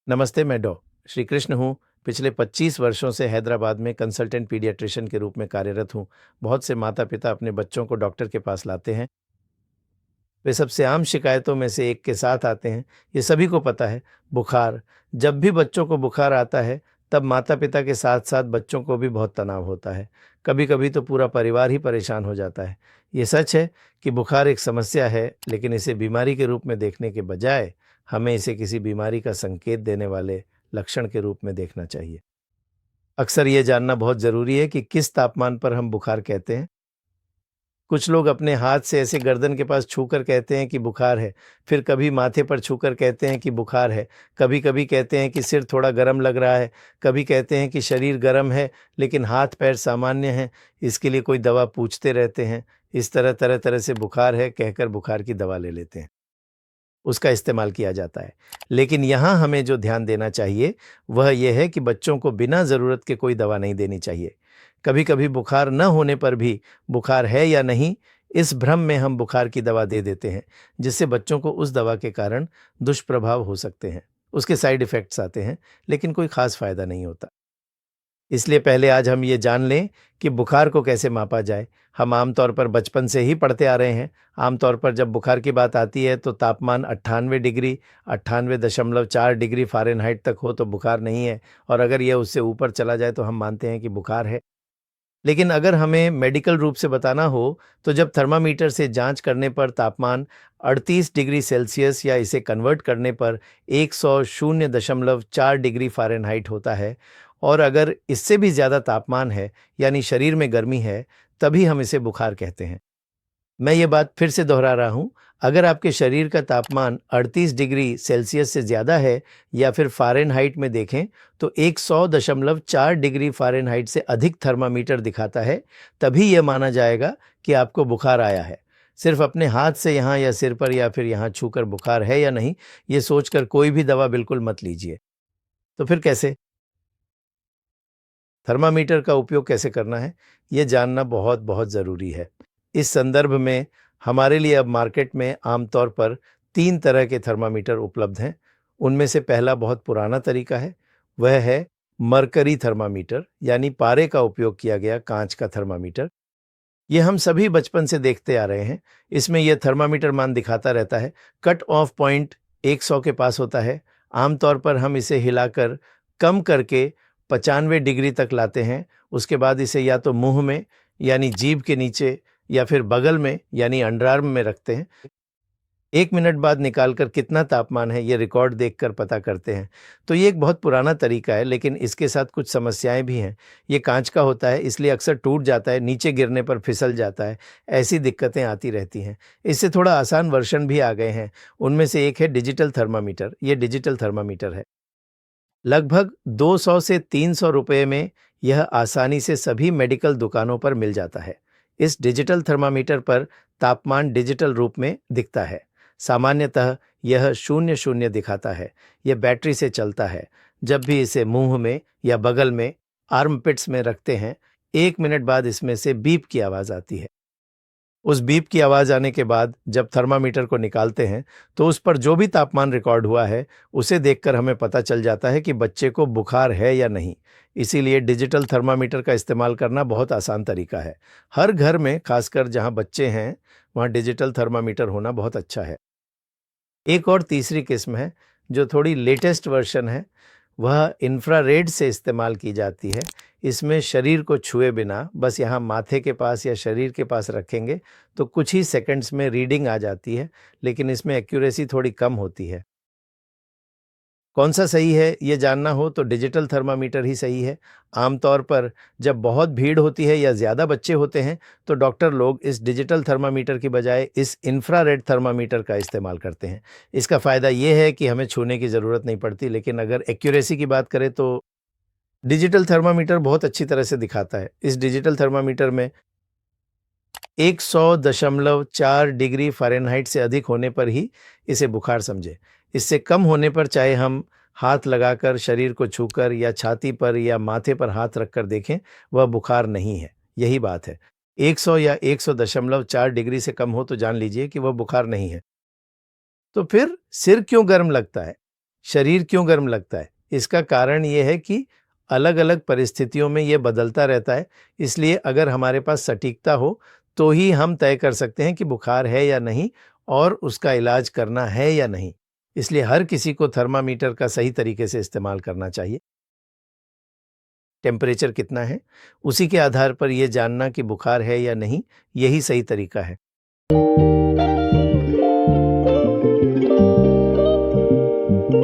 नमस्ते, मैं श्री कृष्ण हूँ। पिछले 25 वर्षों से हैदराबाद में कंसल्टेंट पीडियाट्रिशियन के रूप में कार्यरत हूँ। बहुत से माता-पिता अपने बच्चों को डॉक्टर के पास लाते हैं। वे सबसे आम शिकायतों में से एक के साथ आते हैं। ये सभी को पता है, बुखार। जब भी बच्चों को बुखार आता है, तब माता-पिता के साथ-साथ बच्चों को भी बहुत तनाव होता है। कभी-कभी तो पूरा परिवार ही परेशान हो जाता है। ये सच है कि बुखार एक समस्या है, लेकिन इसे बीमारी के रूप में देखने के बजाय हमें इसे किसी बीमारी का संकेत देने वाले लक्षण के रूप में देखना चाहिए। अक्सर ये जानना बहुत ज़रूरी है कि किस तापमान पर हम बुखार कहते हैं। कुछ लोग अपने हाथ से ऐसे गर्दन के पास छूकर कहते हैं कि बुखार है, फिर कभी माथे पर छूकर कहते हैं कि बुखार है, कभी-कभी कहते हैं कि सिर थोड़ा गर्म लग रहा है, कभी कहते हैं कि शरीर गर्म है लेकिन हाथ-पैर सामान्य हैं, इसके लिए कोई दवा पूछते रहते हैं। इस तरह तरह-तरह से बुखार है कहकर बुखार की दवा ले लेते हैं। उसका इस्तेमाल किया जाता है। लेकिन यहाँ हमें जो ध्यान देना चाहिए, वह ये है कि बच्चों को बिना ज़रूरत के कोई दवा नहीं देनी चाहिए। कभी-कभी बुखार न होने पर भी बुखार है या नहीं, इस भ्रम में हम बुखार की दवा दे देते हैं, जिससे बच्चों को उस दवा के कारण दुष्प्रभाव हो सकते हैं। उसके साइड इफ़ेक्ट्स आते हैं, लेकिन कोई ख़ास फ़ायदा नहीं होता। इसलिए पहले आज हम ये जान लें कि बुखार को कैसे मापा जाए। हम आमतौर पर बचपन से ही पढ़ते आ रहे हैं। आमतौर पर जब बुखार की बात आती है तो तापमान 98 डिग्री 98.4 डिग्री फ़ारेनहाइट तक हो तो बुखार नहीं है, और अगर यह उससे ऊपर चला जाए तो हम मानते हैं कि बुखार है। लेकिन अगर हमें मेडिकल रूप से बताना हो, तो जब थर्मामीटर से जाँच करने पर तापमान 38 डिग्री सेल्सियस या इसे कन्वर्ट करने पर 100.4 डिग्री फ़ारेनहाइट होता है, और अगर इससे भी ज़्यादा तापमान है, यानी शरीर में गर्मी है, तभी हम इसे बुखार कहते हैं। मैं ये बात फिर से दोहरा रहा हूँ, अगर आपके शरीर का तापमान 38 डिग्री सेल्सियस से ज़्यादा है या फिर फ़ारेनहाइट में देखें तो 100.4 डिग्री फ़ारेनहाइट से अधिक थर्मामीटर दिखाता है, तभी यह माना जाएगा कि आपको बुखार आया है। सिर्फ अपने हाथ से यहाँ या सिर पर या फिर यहाँ छूकर बुखार है या नहीं, ये सोचकर कोई भी दवा बिल्कुल मत लीजिए। तो फिर कैसे? थर्मामीटर का उपयोग कैसे करना है, ये जानना बहुत बहुत ज़रूरी है। इस संदर्भ में हमारे लिए अब मार्केट में आमतौर पर 3 तरह के थर्मामीटर उपलब्ध हैं। उनमें से पहला बहुत पुराना तरीका है, वह है मरकरी थर्मामीटर, यानी पारे का उपयोग किया गया कांच का थर्मामीटर। ये हम सभी बचपन से देखते आ रहे हैं। इसमें यह थर्मामीटर मान दिखाता रहता है। कट ऑफ पॉइंट 100 के पास होता है। आमतौर पर हम इसे हिलाकर कम करके 95 डिग्री तक लाते हैं। उसके बाद इसे या तो मुँह में यानी जीभ के नीचे या फिर बगल में यानी अंडरआर्म में रखते हैं। 1 मिनट बाद निकालकर कितना तापमान है ये रिकॉर्ड देखकर पता करते हैं। तो ये एक बहुत पुराना तरीका है, लेकिन इसके साथ कुछ समस्याएँ भी हैं। ये काँच का होता है, इसलिए अक्सर टूट जाता है, नीचे गिरने पर फिसल जाता है। ऐसी दिक्कतें आती रहती हैं। इससे थोड़ा आसान वर्ज़न भी आ गए हैं। उनमें से एक है डिजिटल थर्मामीटर। ये डिजिटल थर्मामीटर है। लगभग 200 से 300 रुपए में यह आसानी से सभी मेडिकल दुकानों पर मिल जाता है। इस डिजिटल थर्मामीटर पर तापमान डिजिटल रूप में दिखता है। सामान्यतः यह 00 दिखाता है। यह बैटरी से चलता है। जब भी इसे मुंह में या बगल में आर्मपिट्स में रखते हैं, 1 मिनट बाद इसमें से बीप की आवाज़ आती है। उस बीप की आवाज़ आने के बाद जब थर्मामीटर को निकालते हैं, तो उस पर जो भी तापमान रिकॉर्ड हुआ है, उसे देखकर हमें पता चल जाता है कि बच्चे को बुखार है या नहीं। इसीलिए डिजिटल थर्मामीटर का इस्तेमाल करना बहुत आसान तरीका है। हर घर में, खासकर जहाँ बच्चे हैं, वहाँ डिजिटल थर्मामीटर होना बहुत अच्छा है। एक और तीसरी किस्म है, जो थोड़ी लेटेस्ट वर्ज़न है, वह इंफ्रारेड से इस्तेमाल की जाती है। इसमें शरीर को छुए बिना बस यहाँ माथे के पास या शरीर के पास रखेंगे, तो कुछ ही सेकंड्स में रीडिंग आ जाती है, लेकिन इसमें एक्यूरेसी थोड़ी कम होती है। कौन-सा सही है, ये जानना हो तो डिजिटल थर्मामीटर ही सही है। आमतौर पर जब बहुत भीड़ होती है या ज़्यादा बच्चे होते हैं, तो डॉक्टर लोग इस डिजिटल थर्मामीटर की बजाय इस इंफ्रारेड थर्मामीटर का इस्तेमाल करते हैं। इसका फ़ायदा ये है कि हमें छूने की ज़रूरत नहीं पड़ती, लेकिन अगर एक्यूरेसी की बात करें तो डिजिटल थर्मामीटर बहुत अच्छी तरह से दिखाता है। इस डिजिटल थर्मामीटर में 100.4 डिग्री फ़ारेनहाइट से अधिक होने पर ही इसे बुखार समझें। इससे कम होने पर चाहे हम हाथ लगाकर, शरीर को छूकर या छाती पर या माथे पर हाथ रखकर देखें, वह बुखार नहीं है। यही बात है। 100 या 100.4 डिग्री से कम हो तो जान लीजिए कि वह बुखार नहीं है। तो फिर सिर क्यों गर्म लगता है? शरीर क्यों गर्म लगता है? इसका कारण ये है कि अलग-अलग परिस्थितियों में ये बदलता रहता है, इसलिए अगर हमारे पास सटीकता हो, तो ही हम तय कर सकते हैं कि बुखार है या नहीं और उसका इलाज करना है या नहीं। इसलिए हर किसी को थर्मामीटर का सही तरीके से इस्तेमाल करना चाहिए। टेम्परेचर कितना है, उसी के आधार पर ये जानना कि बुखार है या नहीं, यही सही तरीका है।